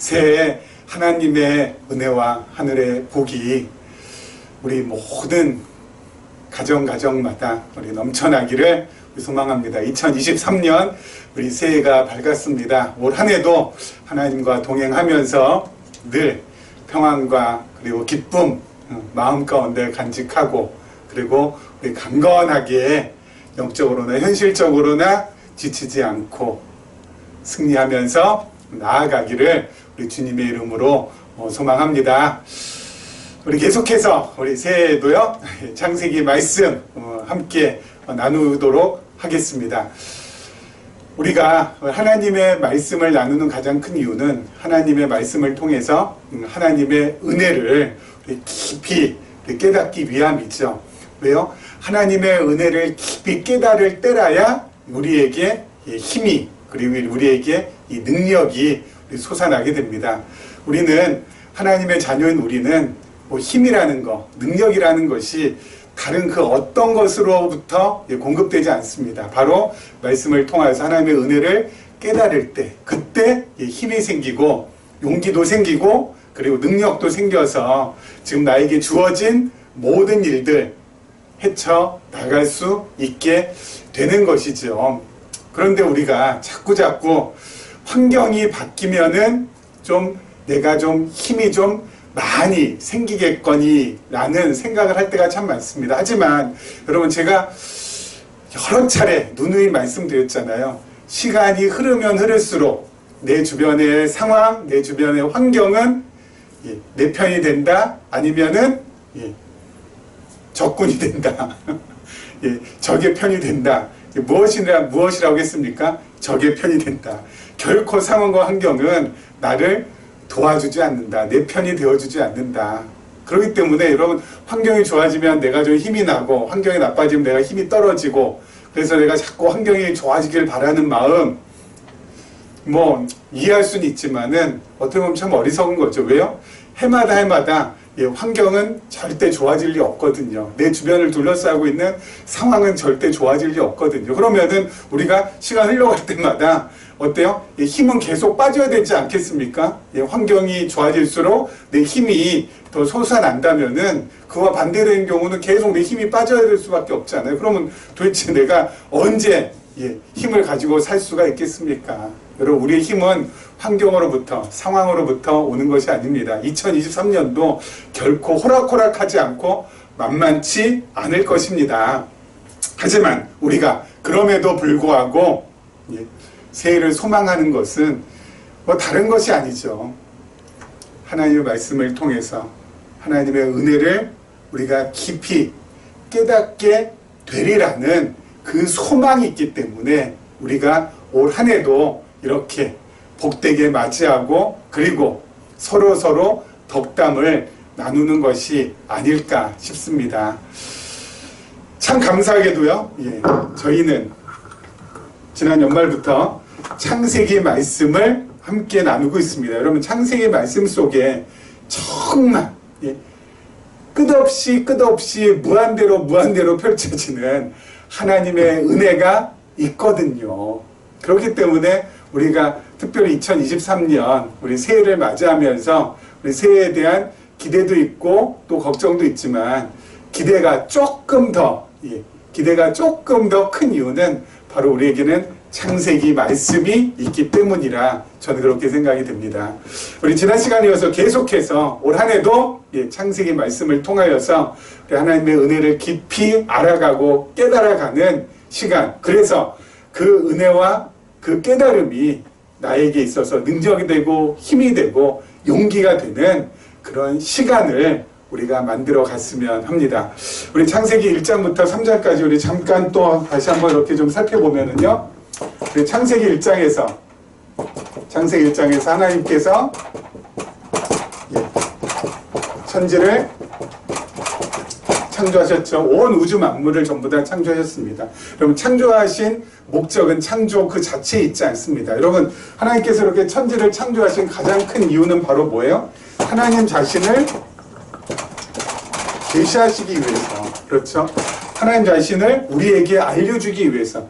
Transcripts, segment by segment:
새해 하나님의 은혜와 하늘의 복이 우리 모든 가정마다 우리 넘쳐나기를 소망합니다. 2023년 우리 새해가 밝았습니다. 올 한 해도 하나님과 동행하면서 늘 평안과 그리고 기쁨 마음 가운데 간직하고, 그리고 우리 강건하게 영적으로나 현실적으로나 지치지 않고 승리하면서 나아가기를 우리 주님의 이름으로 소망합니다. 우리 계속해서 우리 새해에도요 창세기 말씀 함께 나누도록 하겠습니다. 우리가 하나님의 말씀을 나누는 가장 큰 이유는 하나님의 말씀을 통해서 하나님의 은혜를 깊이 깨닫기 위함이죠. 왜요? 하나님의 은혜를 깊이 깨달을 때라야 우리에게 힘이, 그리고 우리에게 이 능력이 솟아나게 됩니다. 우리는, 하나님의 자녀인 우리는 힘이라는 것, 능력이라는 것이 다른 그 어떤 것으로부터 공급되지 않습니다. 바로 말씀을 통해서 하나님의 은혜를 깨달을 때, 그때 힘이 생기고 용기도 생기고 그리고 능력도 생겨서 지금 나에게 주어진 모든 일들 헤쳐 나갈 수 있게 되는 것이죠. 그런데 우리가 자꾸 환경이 바뀌면은 내가 힘이 많이 생기겠거니 라는 생각을 할 때가 참 많습니다. 하지만 여러분, 제가 여러 차례 누누이 말씀드렸잖아요. 시간이 흐르면 흐를수록 내 주변의 상황, 내 주변의 환경은 내 편이 된다, 아니면은 적군이 된다. 적의 편이 된다. 무엇이라고 했습니까? 적의 편이 된다. 결코 상황과 환경은 나를 도와주지 않는다. 내 편이 되어주지 않는다. 그렇기 때문에 여러분, 환경이 좋아지면 내가 좀 힘이 나고, 환경이 나빠지면 내가 힘이 떨어지고, 그래서 내가 자꾸 환경이 좋아지길 바라는 마음, 이해할 수는 있지만은 어떻게 보면 참 어리석은 거죠. 왜요? 해마다 환경은 절대 좋아질 리 없거든요. 내 주변을 둘러싸고 있는 상황은 절대 좋아질 리 없거든요. 그러면은 우리가 시간 흘러갈 때마다 어때요? 힘은 계속 빠져야 되지 않겠습니까? 환경이 좋아질수록 내 힘이 더 솟아난다면은 그와 반대되는 경우는 계속 내 힘이 빠져야 될 수밖에 없잖아요. 그러면 도대체 내가 언제 힘을 가지고 살 수가 있겠습니까? 여러분, 우리의 힘은 환경으로부터, 상황으로부터 오는 것이 아닙니다. 2023년도 결코 호락호락하지 않고 만만치 않을 것입니다. 하지만 우리가 그럼에도 불구하고 새해를 소망하는 것은 다른 것이 아니죠. 하나님의 말씀을 통해서 하나님의 은혜를 우리가 깊이 깨닫게 되리라는 그 소망이 있기 때문에 우리가 올 한 해도 이렇게 복되게 맞이하고, 그리고 서로 덕담을 나누는 것이 아닐까 싶습니다. 참 감사하게도요, 저희는 지난 연말부터 창세기 말씀을 함께 나누고 있습니다. 여러분, 창세기 말씀 속에 정말 끝없이 무한대로 펼쳐지는 하나님의 은혜가 있거든요. 그렇기 때문에 우리가 특별히 2023년 우리 새해를 맞이하면서 우리 새해에 대한 기대도 있고 또 걱정도 있지만, 기대가 조금 더 큰 이유는 바로 우리에게는 창세기 말씀이 있기 때문이라 저는 그렇게 생각이 됩니다. 우리 지난 시간에 이어서 계속해서 올 한 해도 창세기 말씀을 통하여서 우리 하나님의 은혜를 깊이 알아가고 깨달아가는 시간, 그래서 그 은혜와 그 깨달음이 나에게 있어서 능력이 되고 힘이 되고 용기가 되는 그런 시간을 우리가 만들어 갔으면 합니다. 우리 창세기 1장부터 3장까지 우리 잠깐 또 다시 한번 이렇게 좀 살펴보면은요, 우리 창세기 1장에서 하나님께서 천지를 창조하셨죠. 온 우주 만물을 전부 다 창조하셨습니다. 여러분, 창조하신 목적은 창조 그 자체에 있지 않습니다. 여러분, 하나님께서 이렇게 천지를 창조하신 가장 큰 이유는 바로 뭐예요? 하나님 자신을 계시하시기 위해서, 그렇죠? 하나님 자신을 우리에게 알려주기 위해서,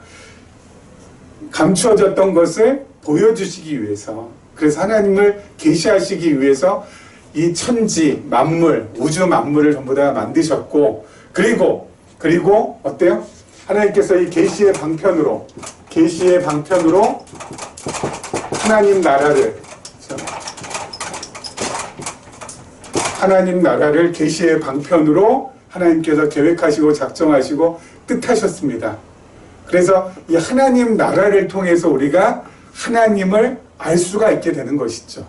감추어졌던 것을 보여주시기 위해서, 그래서 하나님을 계시하시기 위해서 이 천지, 만물, 우주 만물을 전부 다 만드셨고, 그리고 어때요? 하나님께서 이 계시의 방편으로 하나님 나라를 계시의 방편으로 하나님께서 계획하시고 작정하시고 뜻하셨습니다. 그래서 이 하나님 나라를 통해서 우리가 하나님을 알 수가 있게 되는 것이죠.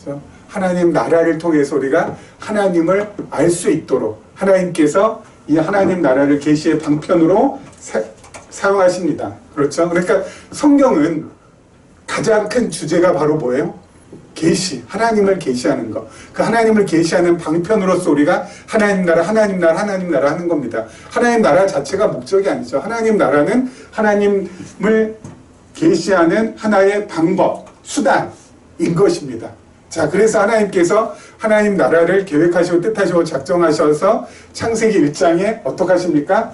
그래서 하나님 나라를 통해서 우리가 하나님을 알 수 있도록 하나님께서 이 하나님 나라를 계시의 방편으로 사용하십니다. 그렇죠? 그러니까 성경은 가장 큰 주제가 바로 뭐예요? 계시, 하나님을 계시하는 것. 그 하나님을 계시하는 방편으로서 우리가 하나님 나라 하는 겁니다. 하나님 나라 자체가 목적이 아니죠. 하나님 나라는 하나님을 계시하는 하나의 방법, 수단인 것입니다. 자, 그래서 하나님께서 하나님 나라를 계획하시고 뜻하시고 작정하셔서 창세기 1장에 어떻게 하십니까?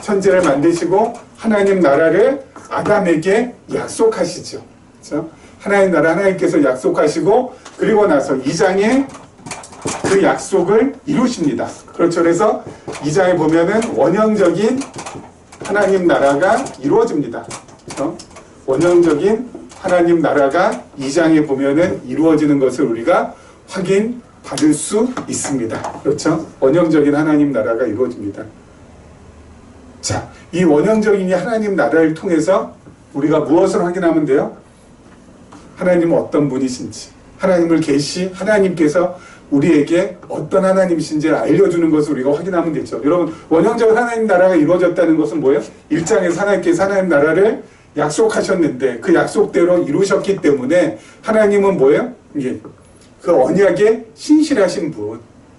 천지를 만드시고 하나님 나라를 아담에게 약속하시죠. 그렇죠? 하나님 나라 하나님께서 약속하시고 그리고 나서 2장에 그 약속을 이루십니다. 그렇죠. 그래서 2장에 보면은 원형적인 하나님 나라가 이루어집니다. 그렇죠? 원형적인 하나님 나라가 2장에 보면은 이루어지는 것을 우리가 확인받을 수 있습니다. 그렇죠? 원형적인 하나님 나라가 이루어집니다. 자, 이 원형적인 하나님 나라를 통해서 우리가 무엇을 확인하면 돼요? 하나님은 어떤 분이신지, 하나님께서 우리에게 어떤 하나님이신지를 알려주는 것을 우리가 확인하면 되죠. 여러분, 원형적인 하나님 나라가 이루어졌다는 것은 뭐예요? 1장에서 하나님께서 하나님 나라를 약속하셨는데 그 약속대로 이루셨기 때문에 하나님은 뭐예요? 그 언약에 신실하신 분.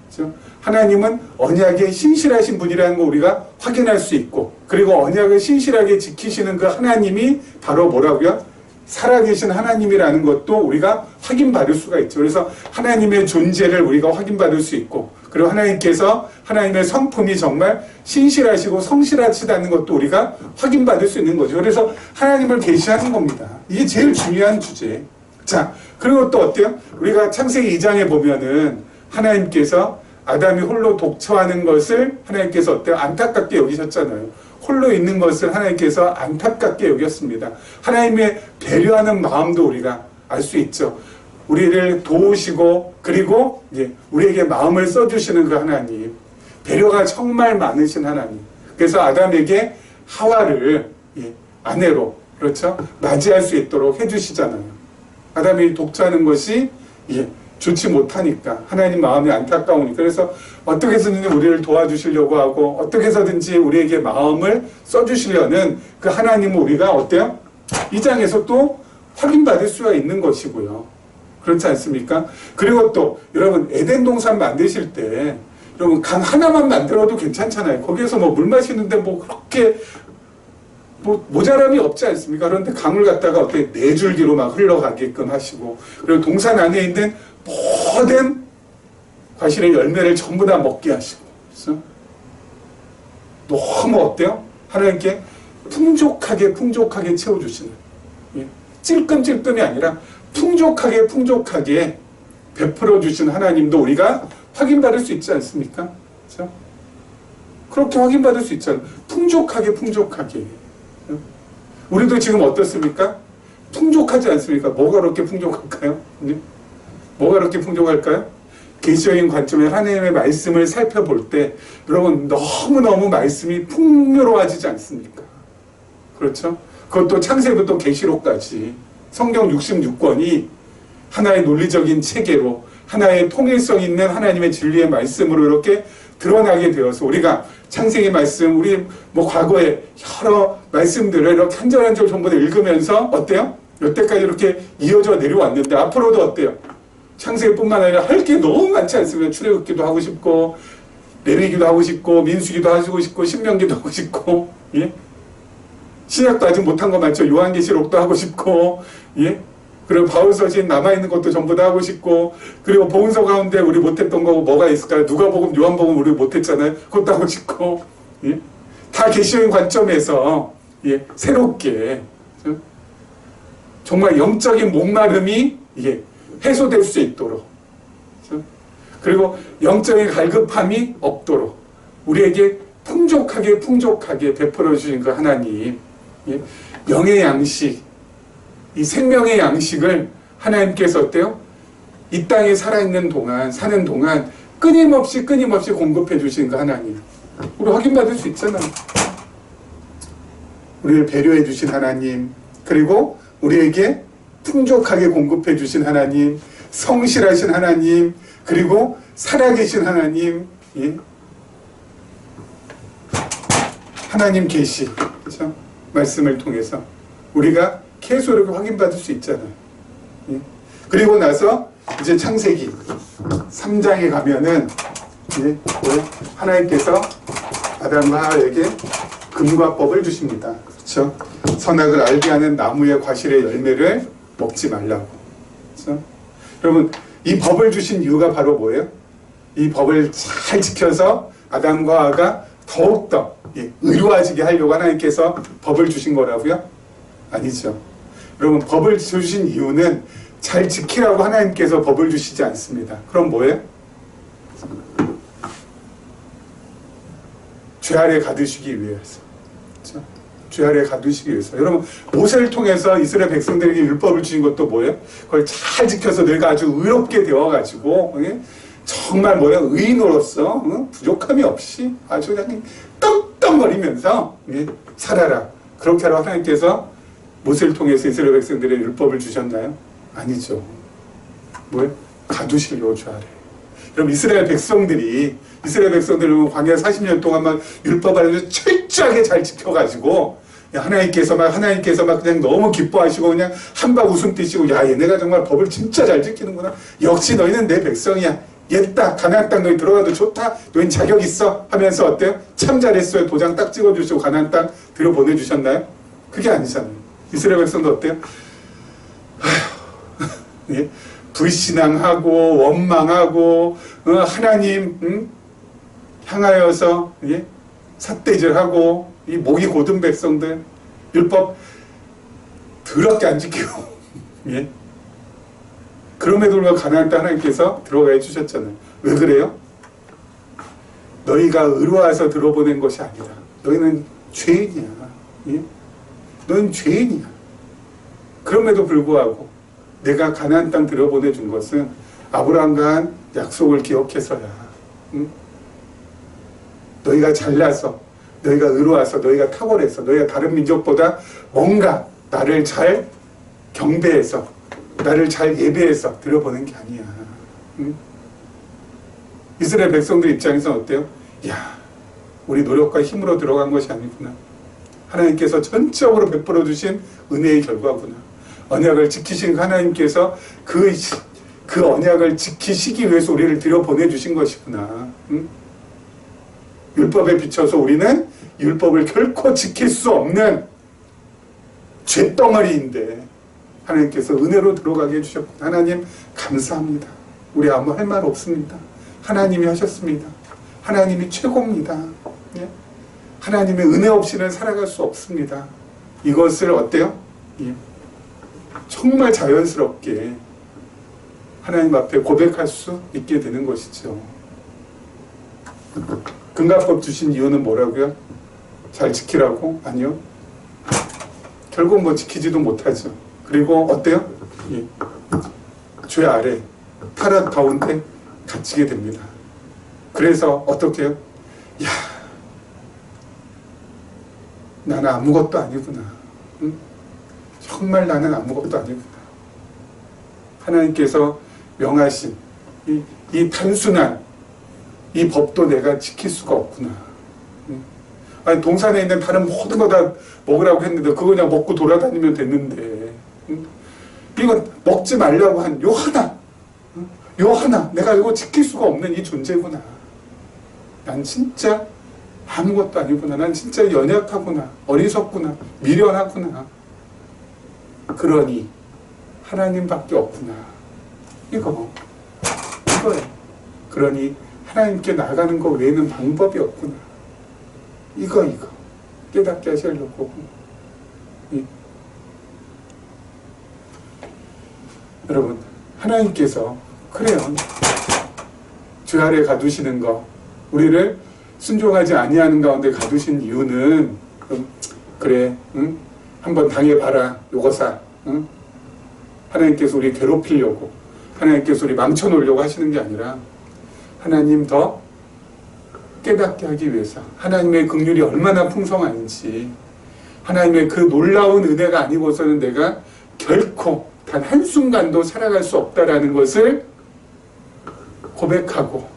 그렇죠? 하나님은 언약에 신실하신 분이라는 거 우리가 확인할 수 있고, 그리고 언약을 신실하게 지키시는 그 하나님이 바로 뭐라고요? 살아계신 하나님이라는 것도 우리가 확인받을 수가 있죠. 그래서 하나님의 존재를 우리가 확인받을 수 있고, 그리고 하나님께서 하나님의 성품이 정말 신실하시고 성실하시다는 것도 우리가 확인받을 수 있는 거죠. 그래서 하나님을 계시하는 겁니다. 이게 제일 중요한 주제. 자, 그리고 또 어때요? 우리가 창세기 2장에 보면은 하나님께서 아담이 홀로 독처하는 것을 하나님께서 어때요? 안타깝게 여기셨잖아요. 홀로 있는 것을 하나님께서 안타깝게 여겼습니다. 하나님의 배려하는 마음도 우리가 알 수 있죠. 우리를 도우시고 그리고 우리에게 마음을 써주시는 그 하나님, 배려가 정말 많으신 하나님. 그래서 아담에게 하와를 아내로, 그렇죠? 맞이할 수 있도록 해주시잖아요. 아담이 독처하는 것이 좋지 못하니까, 하나님 마음이 안타까우니까, 그래서 어떻게 해서든지 우리를 도와주시려고 하고 어떻게 해서든지 우리에게 마음을 써주시려는 그 하나님은 우리가 어때요? 이 장에서 또 확인받을 수가 있는 것이고요. 그렇지 않습니까? 그리고 또 여러분, 에덴 동산 만드실 때 여러분, 강 하나만 만들어도 괜찮잖아요. 거기에서 뭐 물 마시는데 뭐 그렇게 모자람이 없지 않습니까? 그런데 강을 갖다가 어떻게 4줄기로 막 흘러가게끔 하시고, 그리고 동산 안에 있는 모든 과실의 열매를 전부 다 먹게 하시고, 그래서 너무 어때요? 하나님께 풍족하게 채워주시는, 찔끔찔끔이 아니라 풍족하게 베풀어 주신 하나님도 우리가 확인받을 수 있지 않습니까? 그렇죠? 그렇게 확인받을 수 있잖아요. 풍족하게. 우리도 지금 어떻습니까? 풍족하지 않습니까? 뭐가 그렇게 풍족할까요? 뭐가 그렇게 풍족할까요? 계시적인 관점에 하나님의 말씀을 살펴볼 때 여러분, 너무너무 말씀이 풍요로워지지 않습니까? 그렇죠? 그것도 창세부터 계시록까지 성경 66권이 하나의 논리적인 체계로, 하나의 통일성 있는 하나님의 진리의 말씀으로 이렇게 드러나게 되어서 우리가 창세기 말씀, 우리 과거에 여러 말씀들을 이렇게 한 절 한 절 전부 다 읽으면서 어때요? 여태까지 이렇게 이어져 내려왔는데 앞으로도 어때요? 창세기뿐만 아니라 할 게 너무 많지 않습니까? 출애굽기도 하고 싶고, 레위기도 하고 싶고, 민수기도 하고 싶고, 신명기도 하고 싶고, 신약도 아직 못한 거 많죠. 요한계시록도 하고 싶고, 그리고 바울서신 남아있는 것도 전부 다 하고 싶고, 그리고 복음서 가운데 우리 못했던 거 뭐가 있을까요? 누가복음, 요한복음 우리 못했잖아요. 그것도 하고 싶고, 다 계시적인 관점에서 새롭게 정말 영적인 목마름이 이게 해소될 수 있도록, 그렇죠? 그리고 영적인 갈급함이 없도록 우리에게 풍족하게 베풀어 주신 그 하나님, 예? 영의 양식, 이 생명의 양식을 하나님께서 어때요? 이 땅에 살아있는 동안, 사는 동안 끊임없이 공급해 주신 그 하나님, 우리 확인받을 수 있잖아요. 우리를 배려해 주신 하나님, 그리고 우리에게 풍족하게 공급해 주신 하나님, 성실하신 하나님, 그리고 살아계신 하나님, 예? 하나님 계시, 그렇죠? 말씀을 통해서 우리가 계속 이렇게 확인받을 수 있잖아요. 예? 그리고 나서 이제 창세기 3장에 가면은, 예? 하나님께서 아담과 하와에게 금과 법을 주십니다. 그렇죠? 선악을 알게 하는 나무의 과실의 열매를 먹지 말라고. 그렇죠? 여러분, 이 법을 주신 이유가 바로 뭐예요? 이 법을 잘 지켜서 아담과 하와가 더욱더 의로워지게 하려고 하나님께서 법을 주신 거라고요? 아니죠. 여러분, 법을 주신 이유는 잘 지키라고 하나님께서 법을 주시지 않습니다. 그럼 뭐예요? 죄 아래 가두시기 위해서. 그렇죠? 죄 아래 가두시기 위해서. 여러분, 모세를 통해서 이스라엘 백성들에게 율법을 주신 것도 뭐예요? 그걸 잘 지켜서 너희가 아주 의롭게 되어가지고, 정말 의인으로서 부족함이 없이 아주 그냥 떡떡거리면서 살아라. 그렇게 하라고 하나님께서 모세를 통해서 이스라엘 백성들의 율법을 주셨나요? 아니죠. 뭐예요? 가두시려고 죄 아래. 여러분, 이스라엘 백성들이 광야 40년 동안만 율법을 철저하게 잘 지켜가지고 하나님께서 막 그냥 너무 기뻐하시고 그냥 한박 웃음 띄시고, 야, 얘네가 정말 법을 진짜 잘 지키는구나. 역시 너희는 내 백성이야. 옛다. 가나안 땅 너희 들어가도 좋다. 너희는 자격 있어. 하면서 어때요? 참 잘했어요. 도장 딱 찍어주시고 가나안 땅 들여 보내주셨나요? 그게 아니잖아요. 이스라엘 백성도 어때요? 예? 불신앙하고 원망하고 하나님 향하여서 삿대질하고 이 목이 고든 백성들, 율법 더럽게 안 지키고 예? 그럼에도 불구하고 가나안 땅 하나님께서 들어가 주셨잖아요. 왜 그래요? 너희가 의로워서 들어보낸 것이 아니라 너희는 죄인이야. 예? 너는 죄인이야. 그럼에도 불구하고 내가 가나안 땅 들여보내준 것은 아브라함과 한 약속을 기억해서야. 응? 너희가 잘나서, 너희가 의로워서, 너희가 탁월해서, 너희가 다른 민족보다 뭔가 나를 잘 경배해서, 나를 잘 예배해서 들여보낸 게 아니야. 응? 이스라엘 백성들 입장에서는 어때요? 야, 우리 노력과 힘으로 들어간 것이 아니구나. 하나님께서 전적으로 베풀어 주신 은혜의 결과구나. 언약을 지키신 하나님께서 그 언약을 지키시기 위해서 우리를 들여보내주신 것이구나. 응? 율법에 비춰서 우리는 율법을 결코 지킬 수 없는 죄덩어리인데 하나님께서 은혜로 들어가게 해주셨구나. 하나님 감사합니다. 우리 아무 할 말 없습니다. 하나님이 하셨습니다. 하나님이 최고입니다. 예? 하나님의 은혜 없이는 살아갈 수 없습니다. 이것을 어때요? 예. 정말 자연스럽게 하나님 앞에 고백할 수 있게 되는 것이죠. 금가법 주신 이유는 뭐라고요? 잘 지키라고? 아니요. 결국 뭐 지키지도 못하죠. 그리고 어때요? 예. 죄 아래 타락 가운데 갇히게 됩니다. 그래서 어떻게 해요? 야, 나는 아무것도 아니구나. 응? 정말 나는 아무것도 아니구나. 하나님께서 명하신 이 단순한 이 법도 내가 지킬 수가 없구나. 응? 아니, 동산에 있는 다른 모든 거 다 먹으라고 했는데 그거 그냥 먹고 돌아다니면 됐는데, 응? 이거 먹지 말라고 한 요 하나, 응? 요 하나 내가 이거 지킬 수가 없는 이 존재구나. 난 진짜 아무것도 아니구나. 난 진짜 연약하구나. 어리석구나. 미련하구나. 그러니 하나님밖에 없구나. 이거예요. 그러니 하나님께 나가는 거 외에는 방법이 없구나. 이거 깨닫게 하시려고. 여러분, 하나님께서 그래요. 주 아래 가두시는 거, 우리를 순종하지 아니하는 가운데 가두신 이유는 그래, 응? 한번 당해봐라, 요거사. 응? 하나님께서 우리 괴롭히려고, 하나님께서 우리 망쳐놓으려고 하시는 게 아니라 하나님 더 깨닫게 하기 위해서, 하나님의 긍휼이 얼마나 풍성한지, 하나님의 그 놀라운 은혜가 아니고서는 내가 결코 단 한순간도 살아갈 수 없다라는 것을 고백하고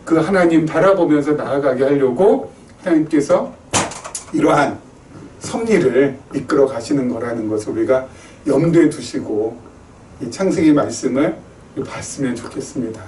그 하나님 바라보면서 나아가게 하려고 하나님께서 이러한 섭리를 이끌어 가시는 거라는 것을 우리가 염두에 두시고 이 창세기 말씀을 봤으면 좋겠습니다.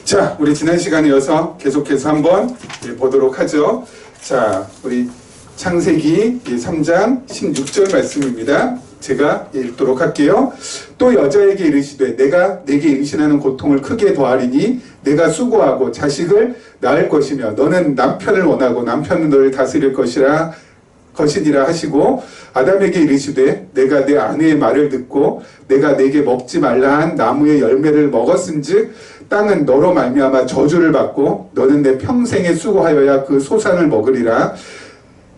자, 우리 지난 시간에 이어서 계속해서 한번 보도록 하죠. 자, 우리 창세기 3장 16절 말씀입니다. 제가 읽도록 할게요. 또 여자에게 이르시되 내가 내게 임신하는 고통을 크게 더하리니 내가 수고하고 자식을 낳을 것이며 너는 남편을 원하고 남편은 너를 다스릴 것이니라 하시고 아담에게 이르시되 내가 내 아내의 말을 듣고 내가 내게 먹지 말라 한 나무의 열매를 먹었은즉 땅은 너로 말미암아 저주를 받고 너는 내 평생에 수고하여야 그 소산을 먹으리라.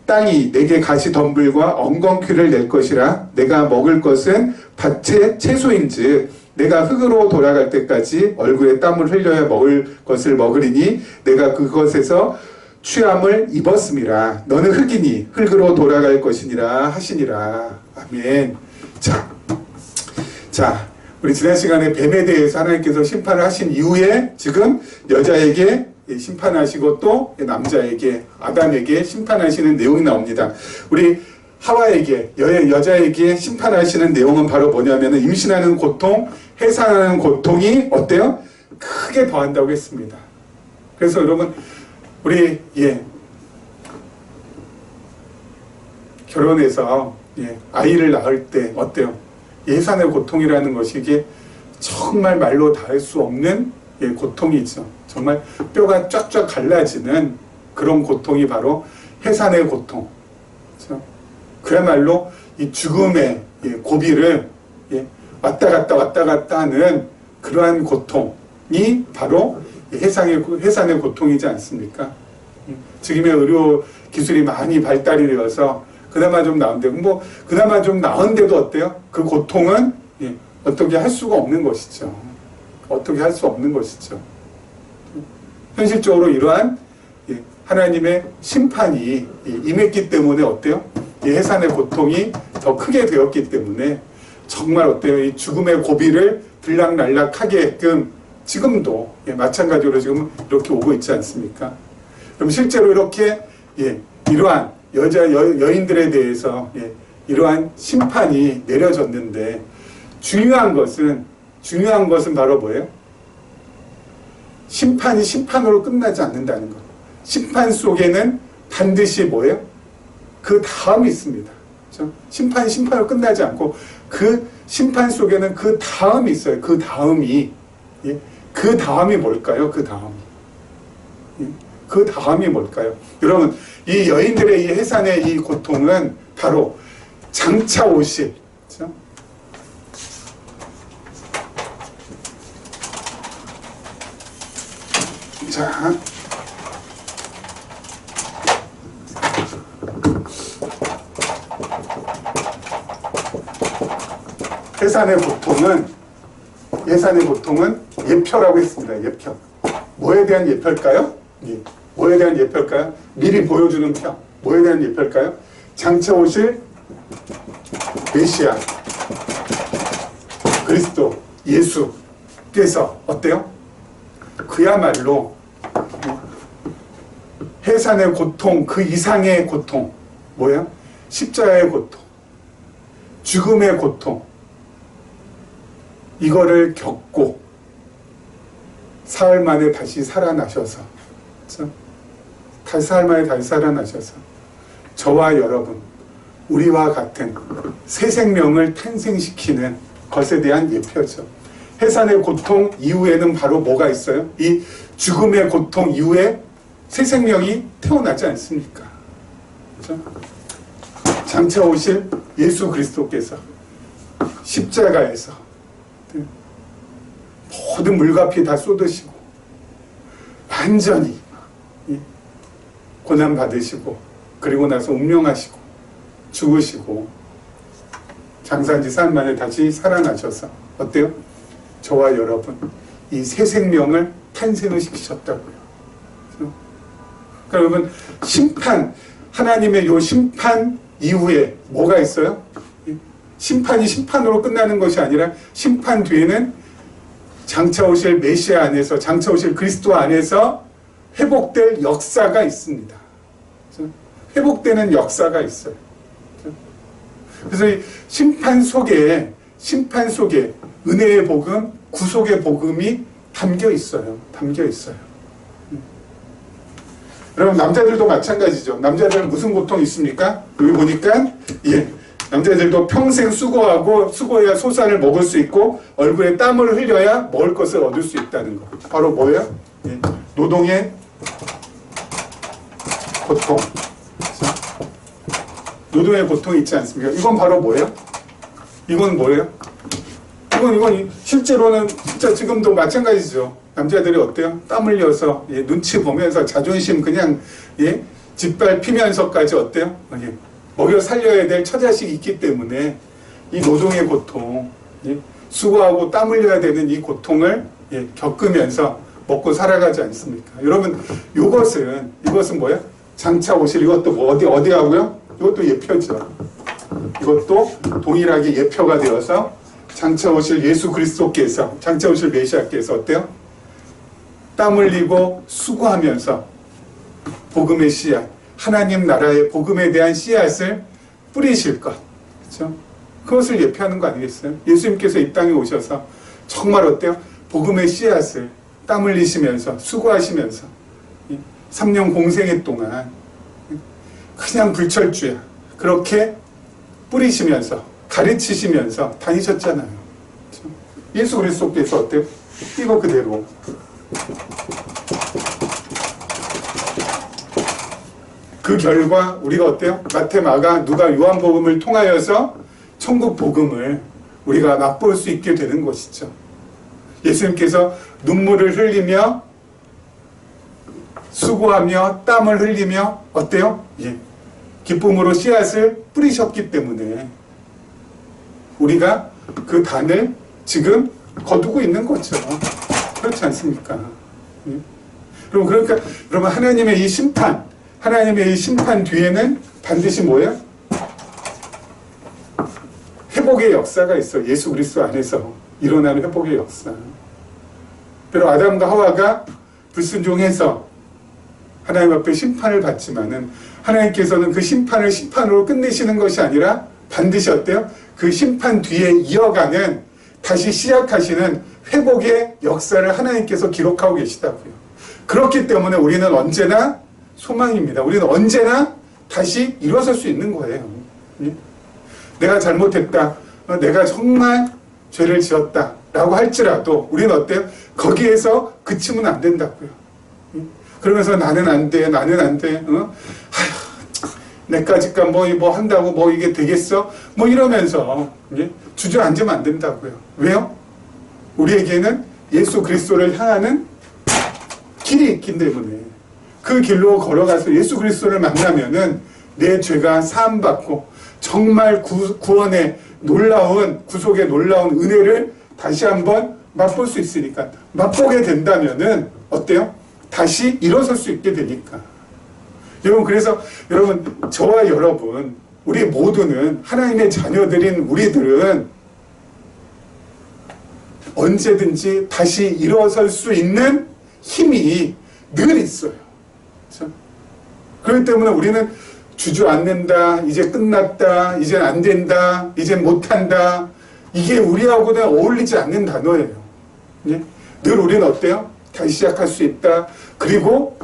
땅이 내게 가시덤불과 엉겅퀴를 낼 것이라. 내가 먹을 것은 밭의 채소인즉 내가 흙으로 돌아갈 때까지 얼굴에 땀을 흘려야 먹을 것을 먹으리니 내가 그것에서 취함을 입었음이라. 너는 흙이니 흙으로 돌아갈 것이니라 하시니라. 아멘. 자, 우리 지난 시간에 뱀에 대해서 하나님께서 심판을 하신 이후에 지금 여자에게 심판하시고 또 남자에게 아담에게 심판하시는 내용이 나옵니다. 우리 하와에게 여자에게 심판하시는 내용은 바로 뭐냐면 임신하는 고통, 해산하는 고통이 어때요? 크게 더한다고 했습니다. 그래서 여러분 우리 결혼해서 아이를 낳을 때 어때요? 해산의 고통이라는 것이 이게 정말 말로 다 할 수 없는 고통이죠. 정말 뼈가 쫙쫙 갈라지는 그런 고통이 바로 해산의 고통. 그렇죠? 그야말로 이 죽음의 고비를 왔다 갔다 하는 그러한 고통이 바로 해산의 고통이지 않습니까? 지금의 의료 기술이 많이 발달이 되어서 그나마 좀 나은데, 그나마 좀 나은데도 어때요? 그 고통은 어떻게 할 수가 없는 것이죠. 어떻게 할 수 없는 것이죠. 현실적으로 이러한 하나님의 심판이 임했기 때문에 어때요? 이 해산의 고통이 더 크게 되었기 때문에 정말 어때요? 이 죽음의 고비를 들락날락하게끔 지금도 마찬가지로 지금 이렇게 오고 있지 않습니까? 그럼 실제로 이렇게 이러한 여인들에 대해서 이러한 심판이 내려졌는데 중요한 것은 바로 뭐예요? 심판이 심판으로 끝나지 않는다는 것. 심판 속에는 반드시 뭐예요? 그 다음이 있습니다. 그렇죠? 심판이 심판으로 끝나지 않고 그 심판 속에는 그 다음이 있어요. 그 다음이. 그 다음이 뭘까요? 그 다음이 뭘까요? 여러분, 이 여인들의 이 해산의 이 고통은 바로 장차 오실, 그렇죠? 자, 해산의 고통은 예표라고 했습니다. 예표. 뭐에 대한 예표일까요? 뭐에 대한 예표일까요? 미리 보여주는 표. 뭐에 대한 예표일까요? 장차 오실 메시아, 그리스도, 예수께서 어때요? 그야말로 해산의 고통, 그 이상의 고통, 뭐예요? 십자가의 고통, 죽음의 고통, 이거를 겪고 사흘 만에 다시 살아나셔서, 그렇죠? 사흘 만에 다시 살아나셔서 저와 여러분, 우리와 같은 새 생명을 탄생시키는 것에 대한 예표죠. 해산의 고통 이후에는 바로 뭐가 있어요? 이 죽음의 고통 이후에 새 생명이 태어나지 않습니까? 그렇죠? 장차 오실 예수 그리스도께서 십자가에서 모든 물과 피 다 쏟으시고 완전히 고난 받으시고 그리고 나서 운명하시고 죽으시고 장사한 지 4일 만에 다시 살아나셔서 어때요? 저와 여러분 이 새 생명을 탄생을 시키셨다고요. 그러니까 여러분 심판, 하나님의 요 심판 이후에 뭐가 있어요? 심판이 심판으로 끝나는 것이 아니라 심판 뒤에는 장차 오실 메시아 안에서, 장차 오실 그리스도 안에서 회복될 역사가 있습니다. 회복되는 역사가 있어요. 그래서 이 심판 속에 은혜의 복음, 구속의 복음이 담겨 있어요. 담겨 있어요. 여러분 남자들도 마찬가지죠. 남자들은 무슨 고통이 있습니까? 여기 보니까 남자들도 평생 수고해야 소산을 먹을 수 있고 얼굴에 땀을 흘려야 먹을 것을 얻을 수 있다는 거. 바로 뭐예요? 노동의 고통. 노동의 고통이 있지 않습니까? 이건 바로 뭐예요? 이건 뭐예요? 이건 실제로는 진짜 지금도 마찬가지죠. 남자들이 어때요? 땀 흘려서 눈치 보면서 자존심 그냥 짓밟히면서까지 어때요? 먹여 살려야 될 처자식이 있기 때문에 이 노동의 고통, 수고하고 땀 흘려야 되는 이 고통을 겪으면서 먹고 살아가지 않습니까? 여러분 이것은 뭐예요? 장차 오실 이것도 뭐 어디 하고요? 이것도 예표죠. 이것도 동일하게 예표가 되어서 장차 오실 예수 그리스도께서, 장차 오실 메시아께서 어때요? 땀 흘리고 수고하면서 복음의 씨앗, 하나님 나라의 복음에 대한 씨앗을 뿌리실 것. 그렇죠? 그것을 예표하는 거 아니겠어요? 예수님께서 이 땅에 오셔서 정말 어때요? 복음의 씨앗을 땀 흘리시면서 수고하시면서 3년 공생애 동안 그냥 불철주야 그렇게 뿌리시면서 가르치시면서 다니셨잖아요. 그렇죠? 예수 그리스도께서 어때요? 이거 그대로 그 결과 우리가 어때요? 마태, 마가, 누가, 요한복음을 통하여서 천국 복음을 우리가 맛볼 수 있게 되는 것이죠. 예수님께서 눈물을 흘리며 수고하며 땀을 흘리며 어때요? 기쁨으로 씨앗을 뿌리셨기 때문에 우리가 그 단을 지금 거두고 있는 거죠. 그렇지 않습니까? 그러니까 여러분 하나님의 이 심판 뒤에는 반드시 뭐예요? 회복의 역사가 있어요. 예수 그리스도 안에서 일어나는 회복의 역사. 비록 아담과 하와가 불순종해서 하나님 앞에 심판을 받지만은 하나님께서는 그 심판을 심판으로 끝내시는 것이 아니라 반드시 어때요? 그 심판 뒤에 이어가는 다시 시작하시는 회복의 역사를 하나님께서 기록하고 계시다고요. 그렇기 때문에 우리는 언제나 소망입니다. 우리는 언제나 다시 일어설 수 있는 거예요. 내가 잘못했다. 내가 정말 죄를 지었다. 라고 할지라도 우리는 어때요? 거기에서 그치면 안 된다고요. 그러면서 나는 안 돼. 내까짓까 뭐 한다고 이게 되겠어? 이러면서 주저앉으면 안 된다고요. 왜요? 우리에게는 예수 그리스도를 향하는 길이 있기 때문에 그 길로 걸어가서 예수 그리스도를 만나면은 내 죄가 사함받고 정말 구원의 놀라운 구속의 놀라운 은혜를 다시 한번 맛볼 수 있으니까 맛보게 된다면은 어때요? 다시 일어설 수 있게 되니까. 여러분 그래서 여러분 저와 여러분 우리 모두는 하나님의 자녀들인 우리들은 언제든지 다시 일어설 수 있는 힘이 늘 있어요. 그렇죠? 그렇기 때문에 우리는 주저앉는다, 이제 끝났다, 이젠 안 된다, 이젠 못한다. 이게 우리하고는 어울리지 않는 단어예요. 늘 우리는 어때요? 다시 시작할 수 있다. 그리고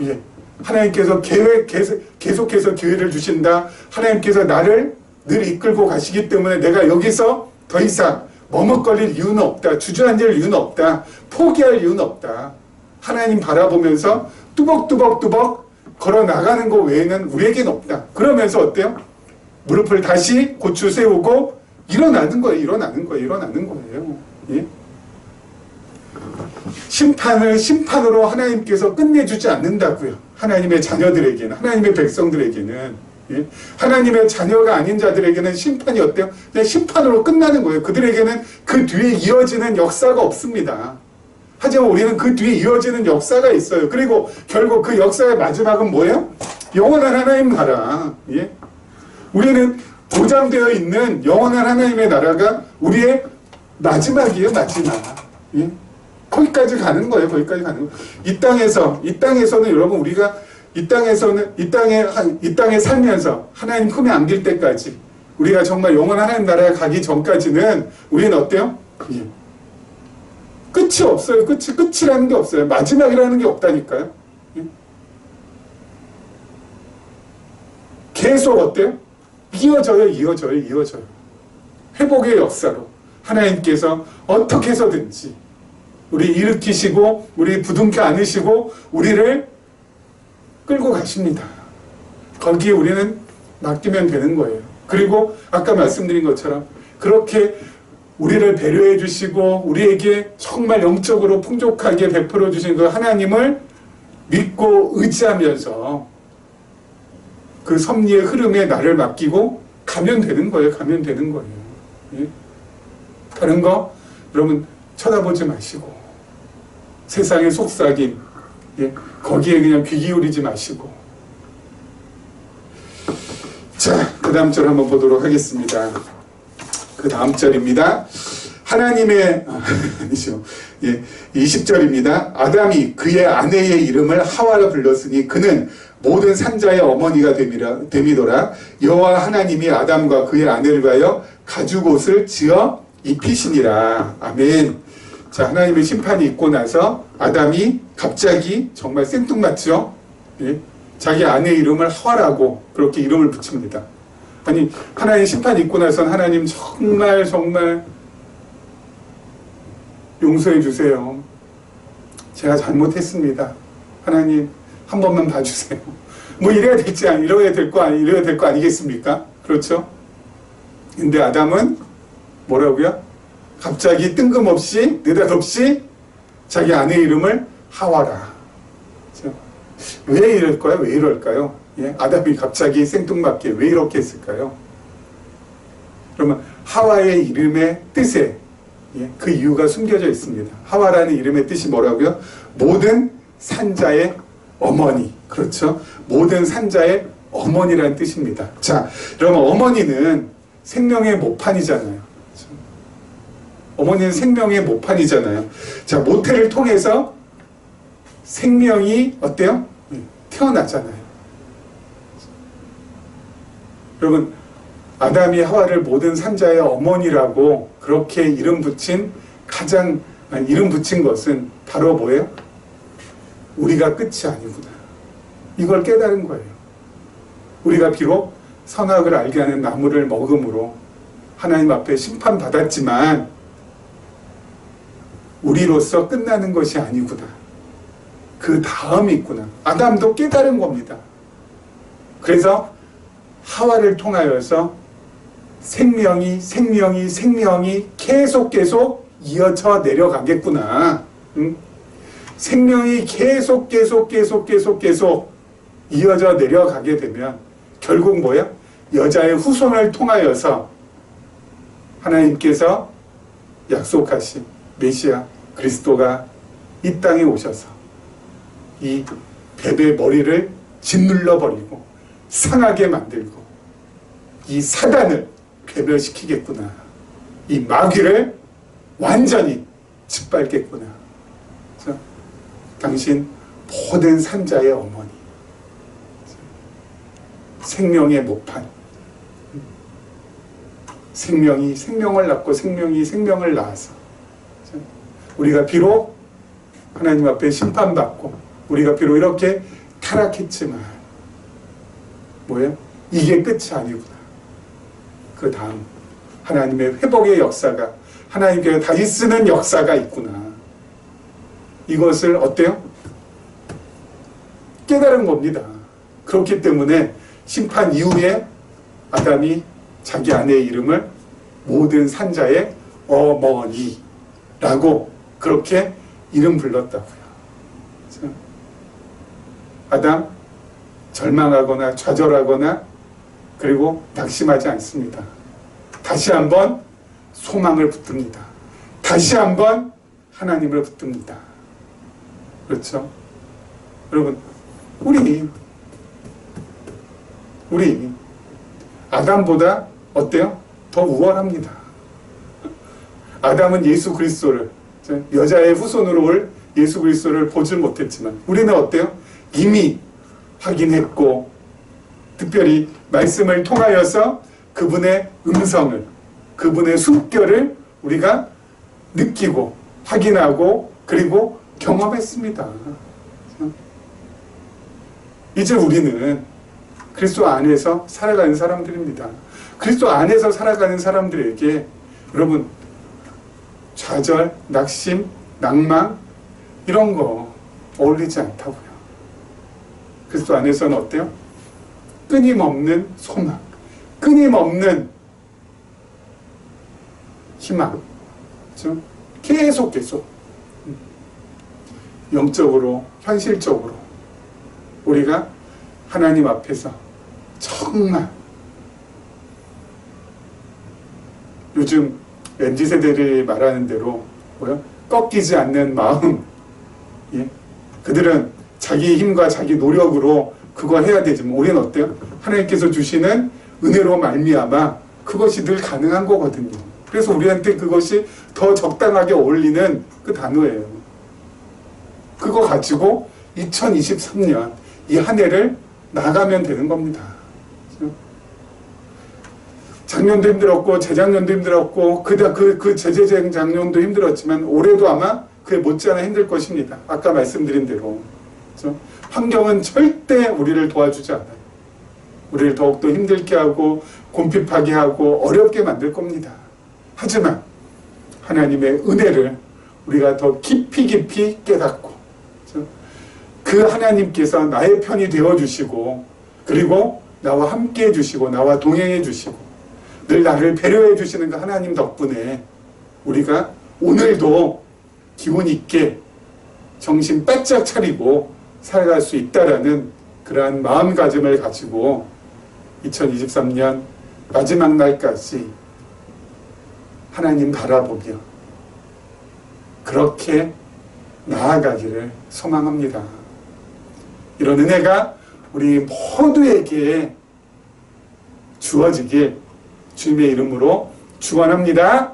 하나님께서 계속해서 기회를 주신다. 하나님께서 나를 늘 이끌고 가시기 때문에 내가 여기서 더 이상 머뭇거릴 이유는 없다. 주저앉을 이유는 없다. 포기할 이유는 없다. 하나님 바라보면서 뚜벅뚜벅 걸어 나가는 것 외에는 우리에겐 없다. 그러면서 어때요? 무릎을 다시 고추 세우고 일어나는 거예요. 일어나는 거예요. 일어나는 거예요. 예? 심판으로 하나님께서 끝내주지 않는다고요. 하나님의 자녀들에게는, 하나님의 백성들에게는. 예? 하나님의 자녀가 아닌 자들에게는 심판이 어때요? 그냥 심판으로 끝나는 거예요. 그들에게는 그 뒤에 이어지는 역사가 없습니다. 하지만 우리는 그 뒤에 이어지는 역사가 있어요. 그리고 결국 그 역사의 마지막은 뭐예요? 영원한 하나님 나라. 예? 우리는 보장되어 있는 영원한 하나님의 나라가 우리의 마지막이에요. 마지막. 예? 거기까지 가는 거예요. 거기까지 가는 거예요. 이 땅에서는 여러분 우리가 이 땅에 살면서 하나님 품에 안길 때까지 우리가 정말 영원한 하나님 나라에 가기 전까지는 우리는 어때요? 예. 끝이 없어요. 끝이라는 게 없어요. 마지막이라는 게 없다니까요. 예? 계속 어때요? 이어져요. 회복의 역사로 하나님께서 어떻게 해서든지 우리 일으키시고 우리 부둥켜 안으시고 우리를 끌고 가십니다. 거기에 우리는 맡기면 되는 거예요. 그리고 아까 말씀드린 것처럼 그렇게 우리를 배려해 주시고 우리에게 정말 영적으로 풍족하게 베풀어 주신 그 하나님을 믿고 의지하면서 그 섭리의 흐름에 나를 맡기고 가면 되는 거예요. 가면 되는 거예요. 예? 다른 거 여러분 쳐다보지 마시고 세상의 속삭임 예? 거기에 그냥 귀 기울이지 마시고. 자, 그 다음 절 한번 보도록 하겠습니다. 그 다음 절입니다. 하나님의 아니죠. 예, 20절입니다. 아담이 그의 아내의 이름을 하와라 불렀으니 그는 모든 산자의 어머니가 됨이더라. 여호와 하나님이 아담과 그의 아내를 위하여 가죽옷을 지어 입히시니라. 아멘. 자, 하나님의 심판이 있고 나서 아담이 갑자기 정말 생뚱맞죠? 예? 자기 아내의 이름을 하와라고 그렇게 이름을 붙입니다. 아니, 하나님 심판이 있고 나선 하나님 정말 용서해 주세요. 제가 잘못했습니다. 하나님 한 번만 봐주세요. 뭐 이래야 될 거 아니겠습니까? 그렇죠? 근데 아담은 뭐라고요? 갑자기 뜬금없이 느닷없이 자기 아내의 이름을 하와라. 그렇죠? 왜 이럴까요? 왜 이럴까요? 예? 아담이 갑자기 생뚱맞게 왜 이렇게 했을까요? 그러면 하와의 이름의 뜻에 예? 그 이유가 숨겨져 있습니다. 하와라는 이름의 뜻이 뭐라고요? 모든 산자의 어머니. 그렇죠? 모든 산자의 어머니라는 뜻입니다. 자, 그러면 어머니는 생명의 모판이잖아요. 그렇죠? 어머니는 생명의 모판이잖아요. 자, 모태를 통해서 생명이 어때요? 태어나잖아요. 여러분, 아담이 하와를 모든 산자의 어머니라고 그렇게 이름 붙인 것은 바로 뭐예요? 우리가 끝이 아니구나. 이걸 깨달은 거예요. 우리가 비록 선악을 알게 하는 나무를 먹음으로 하나님 앞에 심판받았지만 우리로서 끝나는 것이 아니구나. 그 다음이 있구나. 아담도 깨달은 겁니다. 그래서 하와를 통하여서 생명이 계속 이어져 내려가겠구나. 응? 생명이 계속 이어져 내려가게 되면 결국 뭐야? 여자의 후손을 통하여서 하나님께서 약속하신 메시아 그리스도가 이 땅에 오셔서 이 뱀의 머리를 짓눌러 버리고 상하게 만들고 이 사단을 괴멸시키겠구나. 이 마귀를 완전히 짓밟겠구나. 그래서 당신 모든 산자의 어머니, 생명의 모판, 생명이 생명을 낳고 생명이 생명을 낳아서 우리가 비록 하나님 앞에 심판받고 우리가 비록 이렇게 타락했지만 뭐예요? 이게 끝이 아니구나. 그 다음 하나님의 회복의 역사가 하나님께서 다시 쓰는 역사가 있구나. 이것을 어때요? 깨달은 겁니다. 그렇기 때문에 심판 이후에 아담이 자기 아내의 이름을 모든 산자의 어머니라고 그렇게 이름 불렀다고요. 아담 절망하거나 좌절하거나 그리고 낙심하지 않습니다. 다시 한번 소망을 붙듭니다. 다시 한번 하나님을 붙듭니다. 그렇죠? 여러분, 우리 아담보다 어때요? 더 우월합니다. 아담은 예수 그리스도를, 여자의 후손으로 올 예수 그리스도를 보질 못했지만 우리는 어때요? 이미 확인했고 특별히 말씀을 통하여서 그분의 음성을, 그분의 숨결을 우리가 느끼고 확인하고 그리고 경험했습니다. 이제 우리는 그리스도 안에서 살아가는 사람들입니다. 그리스도 안에서 살아가는 사람들에게 여러분 좌절, 낙심, 낭망 이런 거 어울리지 않다고요. 그리스도 안에서는 어때요? 끊임없는 소망, 끊임없는 희망, 그렇죠? 계속 영적으로, 현실적으로 우리가 하나님 앞에서 정말 요즘 MZ세대들이 말하는 대로 꺾이지 않는 마음, 예? 그들은 자기 힘과 자기 노력으로 그걸 해야 되지만 우리는 어때요? 하나님께서 주시는 은혜로 말미암아 그것이 늘 가능한 거거든요. 그래서 우리한테 그것이 더 적당하게 어울리는 그 단어예요. 그거 가지고 2023년 이 한 해를 나가면 되는 겁니다. 작년도 힘들었고 재작년도 힘들었고 그 재작년도 힘들었지만 올해도 아마 그에 못지않아 힘들 것입니다. 아까 말씀드린 대로. 그렇죠? 환경은 절대 우리를 도와주지 않아요. 우리를 더욱더 힘들게 하고 곰핍하게 하고 어렵게 만들 겁니다. 하지만 하나님의 은혜를 우리가 더 깊이 깨닫고 그렇죠? 그 하나님께서 나의 편이 되어주시고 그리고 나와 함께 해주시고 나와 동행해 주시고 늘 나를 배려해 주시는 그 하나님 덕분에 우리가 오늘도 기운 있게 정신 바짝 차리고 살아갈 수 있다라는 그러한 마음가짐을 가지고 2023년 마지막 날까지 하나님 바라보며 그렇게 나아가기를 소망합니다. 이런 은혜가 우리 모두에게 주어지길 주님의 이름으로 축원합니다.